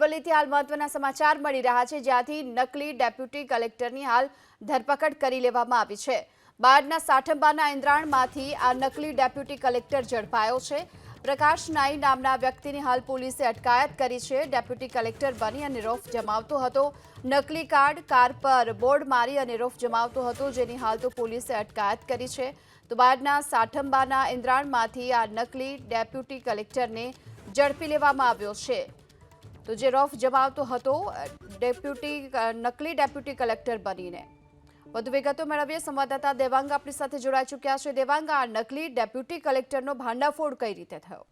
અરવલ્લીથી હાલ મહત્વના સમાચાર મળી રહ્યા છે, જ્યાંથી નકલી ડેપ્યુટી કલેક્ટરની હાલ ધરપકડ કરી લેવામાં આવી છે। બાયડના સાઠંબાના ઇન્દ્રાણમાંથી આ નકલી ડેપ્યુટી કલેક્ટર ઝડપાયો છે। પ્રકાશ નાઈ નામના વ્યક્તિની હાલ પોલીસે અટકાયત કરી છે। ડેપ્યુટી કલેક્ટર બની અને રોફ જમાવતો હતો। નકલી કાર્ડ કાર પર બોર્ડ મારી અને રોફ જમાવતો હતો, જેની હાલ તો પોલીસે અટકાયત કરી છે। તો બાયડના સાઠંબાના ઇન્દ્રાણમાંથી આ નકલી ડેપ્યુટી કલેક્ટરને ઝડપી લેવામાં આવ્યો છે। તો જે રોફ જમાવતો હતો નકલી ડેપ્યુટી કલેક્ટર બનીને। વધુ વિગતો મેળવીએ, સંવાદદાતા દેવાંગ આપણી સાથે જોડાઈ ચૂક્યા છે। દેવાંગ, આ નકલી ડેપ્યુટી કલેક્ટરનો ભાંડાફોડ કઈ રીતે થયો?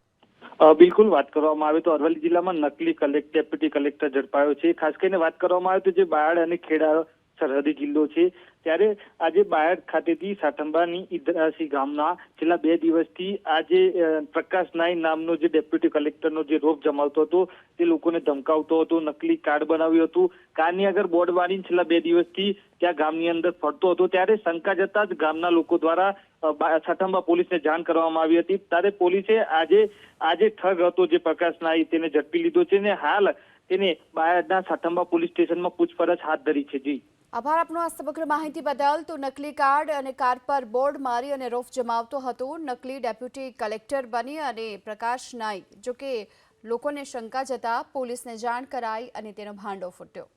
બિલકુલ, વાત કરવામાં આવે તો અરવલ્લી જિલ્લામાં નકલી ડેપ્યુટી કલેક્ટર ઝડપાયો છે। ખાસ કરીને વાત કરવામાં આવે તો જે બાયડ અને ખેડા સરહદી જિલ્લો છે, ત્યારે આજે બાયડ ખાતેથી સાઠંબાની ઈદરાસી ગામના છેલ્લા 2 દિવસથી આજે પ્રકાશ નાઈ નામનો જે ડેપ્યુટી કલેક્ટરનો જે રોફ જમાવતો હતો, તે લોકોને ધમકાવતો હતો, નકલી કાર્ડ બનાવ્યું હતું, કારની આગળ બોર્ડ મારીને છેલ્લા 2 દિવસથી ત્યાં ગામની અંદર ફરતો હતો। ત્યારે શંકા જતા જ ગામના લોકો દ્વારા સાઠંબા પોલીસને જાણ કરવામાં આવી હતી। ત્યારે પોલીસે આજે ઠગ હતો જે પ્રકાશ નાઈ તેને ઝડપી લીધો છે અને હાલ તેને બાયડના સાઠંબા પોલીસ સ્ટેશનમાં પૂછપરછ હાથ ધરી છે। જી, આભાર આપનો આ સમગ્ર માહિતી બદલ। તો નકલી કાર્ડ અને કાર પર બોર્ડ મારી અને રોફ જમાવતો હતો નકલી ડેપ્યુટી કલેક્ટર બની અને પ્રકાશ નાઈ, જો કે લોકોને શંકા જતા પોલીસને જાણ કરાઈ અને તેનો ભાંડો ફૂટ્યો।